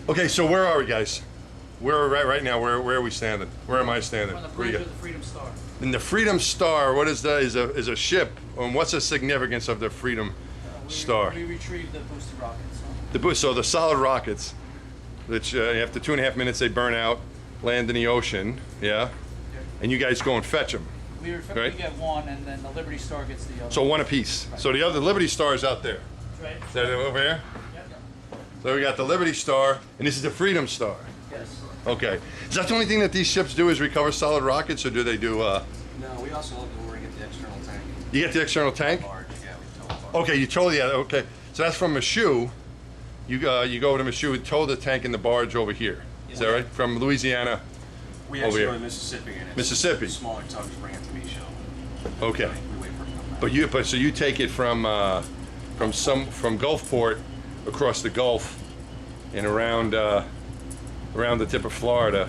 Okay, so where are we, guys? Where are we right now? Where are we standing? Where am I standing? On the bridge of the Freedom Star. And the Freedom Star, what is that? Is a ship. And what's the significance of the Freedom Star? We retrieved the boosted rockets. So the solid rockets, which after 2.5 minutes they burn out, land in the ocean, yeah? And you guys go and fetch them. We get one, and then the Liberty Star gets the other. So one apiece. Right. So the Liberty Star is out there. Right. Is that over here? Yep. So we got the Liberty Star, and this is the Freedom Star. Yes. Okay. Is that the only thing that these ships do is recover solid rockets, or do they do? No, we also look at where we get the external tank. You get the external tank? Barge, yeah, we tow the barge. Okay, you tow the okay. So that's from Michoud. You go to Michoud, tow the tank and the barge over here. Is that right? From Louisiana. We actually go to Mississippi and Mississippi. Smaller tugs bring it to Michoud. Okay. We wait for it to come back. So you take it from Gulfport across the Gulf and around the tip of Florida,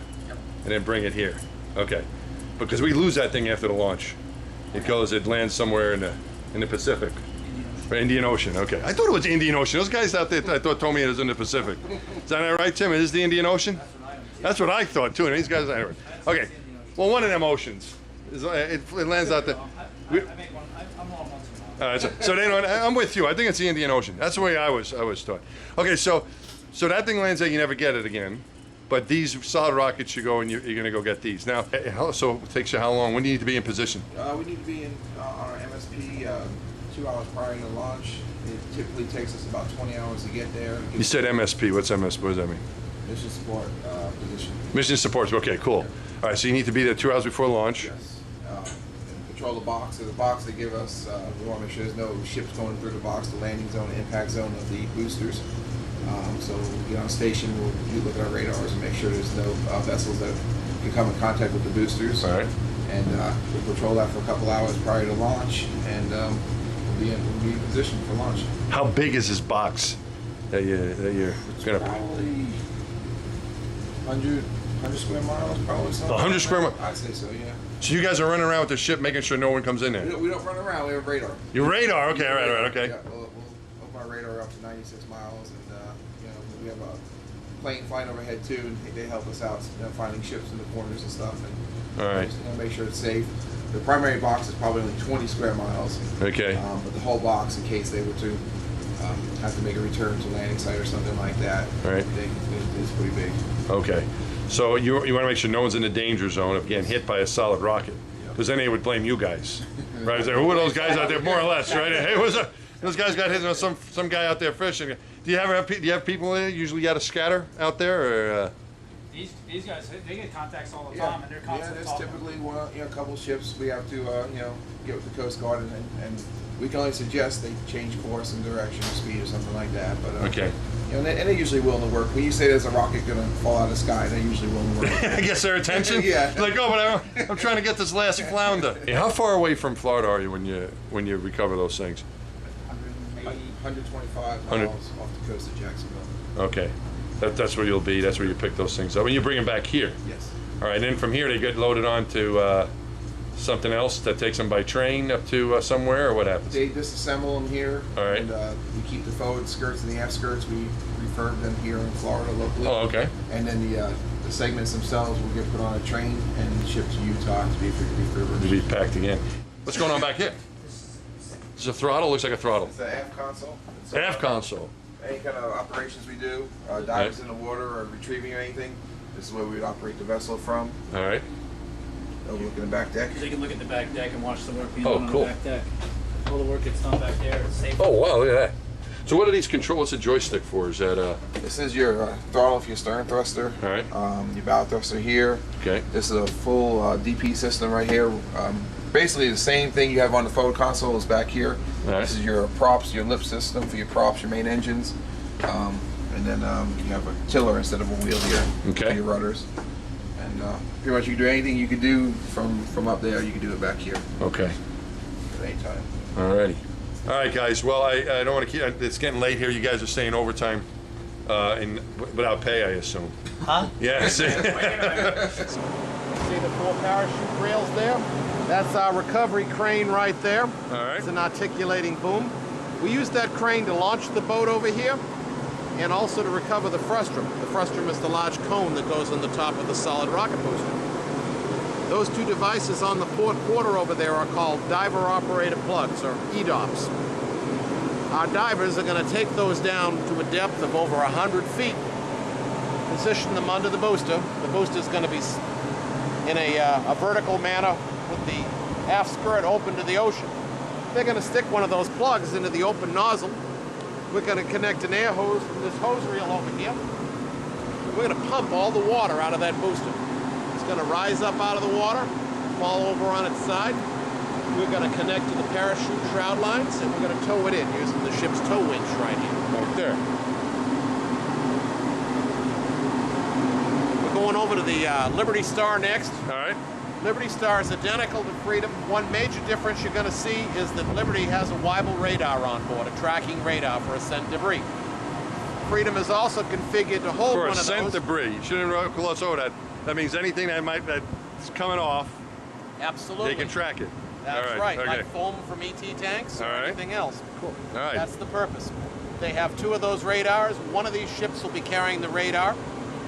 and then bring it here. Okay. Because we lose that thing after the launch. It lands somewhere in the Pacific. Indian Ocean, okay. I thought it was Indian Ocean. Those guys out there, I thought told me it was in the Pacific. Is that right, Tim? Is this the Indian Ocean? That's what I thought too. And these guys, okay. Well, one of them oceans. It lands out there. I make one. I'm on once in a while. So they don't. I'm with you. I think it's the Indian Ocean. That's the way I was taught. Okay, so that thing lands there. You never get it again. But these solid rockets, you go and you're going to go get these. Now, so it takes you how long? When do you need to be in position? We need to be in on our MSP 2 hours prior to launch. It typically takes us about 20 hours to get there. You said MSP. What's MSP? What does that mean? Mission support position. Mission support. Okay, cool. All right, so you need to be there 2 hours before launch. Yes. And control the box. So the box they give us, we want to make sure there's no ships going through the box, the landing zone, the impact zone of the boosters. So we get on station, we'll look at our radars and make sure there's no vessels that can come in contact with the boosters. All right. And we'll patrol that for a couple hours prior to launch, and we'll be in position for launch. How big is this box that you're gonna? Probably 100 square miles, probably something. 100 square miles? I'd say so, yeah. So you guys are running around with the ship, making sure no one comes in there. We don't run around. We have radar. Your radar? Okay, all right, okay. Yeah, we'll open our radar up to 96 miles, and we have a plane flying overhead too, and they help us out, finding ships in the corners and stuff, and all right. Just, make sure it's safe. The primary box is probably only 20 square miles. Okay. But the whole box, in case they were to have to make a return to landing site or something like that, all right. It's pretty big. Okay. So you want to make sure no one's in the danger zone of getting hit by a solid rocket, because then they would blame you guys, right? Who are those guys out there, more or less, right? Hey, what's up? Those guys got hit. Some guy out there fishing. Do you have people in it? Usually, you got to scatter out there, or? These guys, they get contacts all the time, and they're constantly there's typically a couple ships we have to get with the Coast Guard, and we can only suggest they change course and direction or speed or something like that. But okay. And they're usually willing to work. When you say there's a rocket going to fall out of the sky, they're usually willing to work. I guess their attention. Yeah. Like, oh, but I'm trying to get this last flounder. Hey, how far away from Florida are you when you recover those things? 125 miles off the coast of Jacksonville. Okay. That's where you'll be. That's where you pick those things up. And you bring them back here. Yes. All right. And then from here they get loaded onto something else that takes them by train up to somewhere, or what happens? They disassemble them here. All right. And we keep the forward skirts and the aft skirts. We refurb them here in Florida locally. Oh, okay. And then the segments themselves will get put on a train and shipped to Utah to be refurbished. To be packed again. What's going on back here? It's a throttle. Looks like a throttle. It's the aft console. Aft console. Any kind of operations we do, divers in the water or retrieving anything, this is where we would operate the vessel from. All right. They'll look in the back deck. They can look at the back deck and watch the work being Oh, done cool. on the back deck. All the work gets done back there. It's safe. Oh, wow, look at that. So what are these controls? What's the joystick for? Is that This is your throttle for your stern thruster. all right. Your bow thruster here. Okay. This is a full DP system right here. Basically the same thing you have on the forward console is back here. All right. This is your props, your lip system for your props, your main engines. And then you have a tiller instead of a wheel here Okay. for your rudders. And pretty much you can do anything you could do from up there, you can do it back here Okay. at any time. All righty. All right, guys. Well, I don't want to keep. It's getting late here. You guys are staying overtime, without pay, I assume. Huh? Yes. See the 4 parachute rails there? That's our recovery crane right there. All right. It's an articulating boom. We use that crane to launch the boat over here. and also to recover the frustrum. The frustrum is the large cone that goes on the top of the solid rocket booster. Those two devices on the port quarter over there are called diver-operated plugs, or EDOPs. Our divers are going to take those down to a depth of over 100 feet, position them under the booster. The booster is going to be in a vertical manner with the aft skirt open to the ocean. They're going to stick one of those plugs into the open nozzle. We're going to connect an air hose from this hose reel over here. We're going to pump all the water out of that booster. It's going to rise up out of the water, fall over on its side. We're going to connect to the parachute shroud lines, and we're going to tow it in using the ship's tow winch right here. Right there. We're going over to the Liberty Star next. All right. Liberty Star is identical to Freedom. One major difference you're going to see is that Liberty has a Weibel radar on board, a tracking radar for ascent debris. Freedom is also configured to hold For one of ascent those. debris. You shouldn't gloss over that. That means anything that's coming off, Absolutely. they can track it. That's All right, okay. like foam from ET tanks or All right. anything else. Cool. All right. That's the purpose. They have two of those radars. One of these ships will be carrying the radar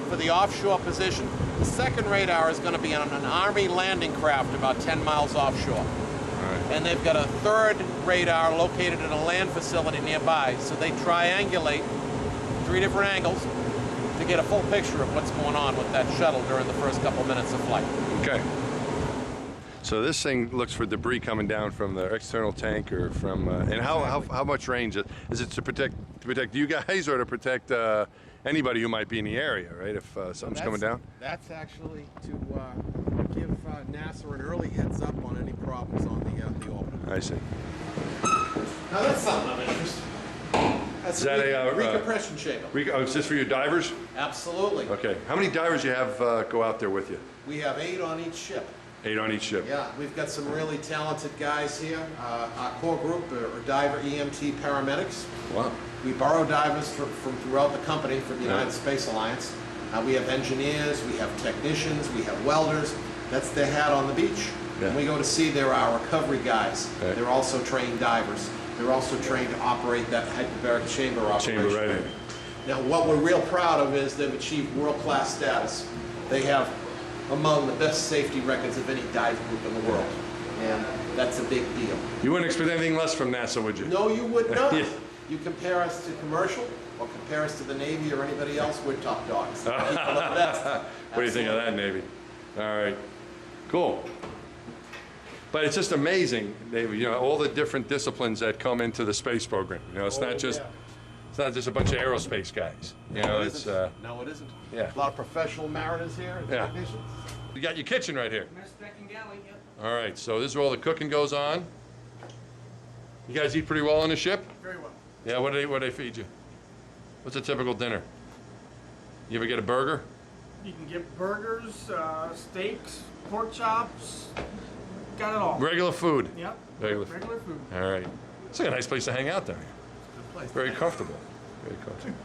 for the offshore position. The second radar is going to be on an Army landing craft about 10 miles offshore. All right. And they've got a third radar located at a land facility nearby. So they triangulate 3 different angles to get a full picture of what's going on with that shuttle during the first couple minutes of flight. Okay. So this thing looks for debris coming down from the external tank or from, and how much range is it to protect you guys or to protect anybody who might be in the area, right? If something's coming down. That's actually to give NASA an early heads up on any problems on the orbiter. I see. Now that's something of interest. That's Is that a recompression chamber. Is this for your divers? Absolutely. Okay. How many divers you have go out there with you? We have 8 on each ship. 8 on each ship. Yeah, we've got some really talented guys here. Our core group are diver EMT paramedics. Wow. We borrow divers from throughout the company for the United Space Alliance. We have engineers, we have technicians, we have welders. That's their hat on the beach. Yeah. When we go to sea, they're our recovery guys. Right. They're also trained divers. They're also trained to operate that hyperbaric chamber operation. Chamber, right in. Now, what we're real proud of is they've achieved world-class status. They have among the best safety records of any dive group in the world, and that's a big deal. You wouldn't expect anything less from NASA, would you? No, you would not. Yeah. You compare us to commercial, or compare us to the Navy or anybody else, we're top dogs. Equal at best. What do you think of that, Navy? All right. Cool. But it's just amazing, David, you know, all the different disciplines that come into the space program. You know, it's not just a bunch of aerospace guys. You know, it's No, it isn't. yeah. A lot of professional mariners here, and Yeah. technicians. You got your kitchen right here. Mess deck and galley, yep. All right, so this is where all the cooking goes on. You guys eat pretty well on the ship? Very well. Yeah, what do they feed you? What's a typical dinner? You ever get a burger? You can get burgers, steaks, pork chops, got it all. Regular food. Yep. Regular food. All right. It's like a nice place to hang out down here. Good place. Very comfortable. Very comfortable.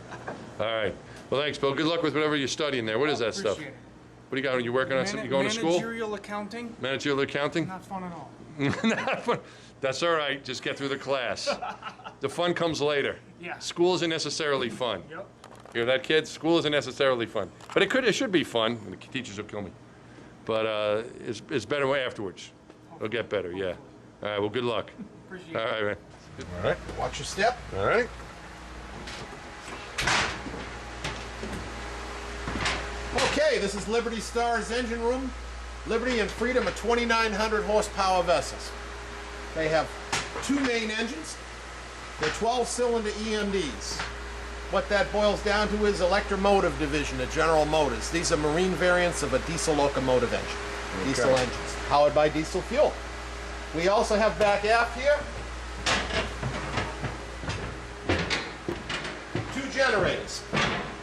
All right. Well, thanks, Bill. Good luck with whatever you're studying there. What is that stuff? Appreciate it. What do you got? Are you working on something? You going to school? Managerial accounting, Managerial accounting? not fun at all. Not fun. That's all right. Just get through the class. The fun comes later. Yeah. School isn't necessarily fun. Yep. Hear that, kids? School isn't necessarily fun. But it should be fun. The teachers will kill me. But it's better afterwards. It'll get better, yeah. All right, well, good luck. Appreciate All it. right, man. All right. Watch your step. All right. Okay, this is Liberty Star's engine room. Liberty and Freedom are 2,900 horsepower vessels. They have 2 main engines. They're 12-cylinder EMDs. What that boils down to is electromotive division at General Motors. These are marine variants of a diesel locomotive engine. Diesel engines, powered by diesel fuel. We also have back aft here 2 generators.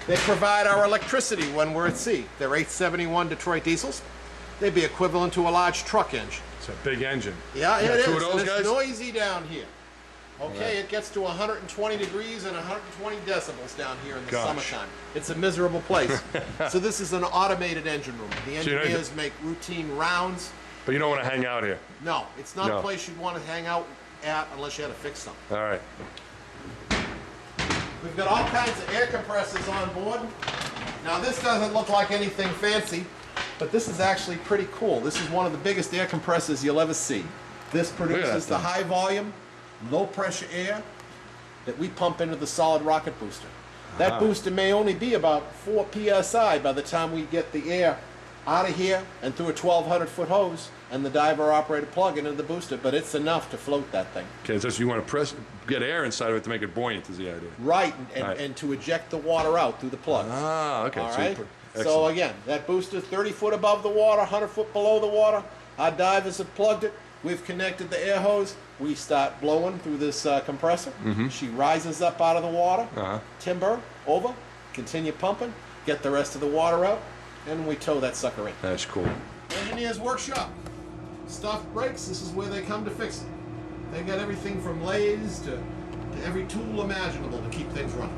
They provide our electricity when we're at sea. They're 871 Detroit diesels. They'd be equivalent to a large truck engine. It's a big engine. Yeah, You it got is. two of those and guys? it's noisy down here. Okay, it gets to 120 degrees and 120 decibels down here in the Gosh. summertime. It's a miserable place. So this is an automated engine room. The So you're not- engineers make routine rounds. But you don't want to hang out here. No, it's not No. a place you'd want to hang out at unless you had to fix something. All right. We've got all kinds of air compressors on board. Now this doesn't look like anything fancy, but this is actually pretty cool. This is one of the biggest air compressors you'll ever see. This produces the high volume, low pressure air that we pump into the solid rocket booster. That booster may only be about 4 psi by the time we get the air out of here and through a 1,200 foot hose and the diver operated plug into the booster, but it's enough to float that thing. Okay, so you want to get air inside of it to make it buoyant is the idea. Right, and, Right. and to eject the water out through the plugs. Ah, okay. All so you right. put- So excellent. again, that booster 30 foot above the water, 100 foot below the water. Our divers have plugged it. We've connected the air hose. We start blowing through this compressor. She rises up out of the water. Timber over. Continue pumping. Get the rest of the water out, and we tow that sucker in. That's cool. Engineer's workshop. Stuff breaks. This is where they come to fix it. They got everything from lathes to every tool imaginable to keep things running.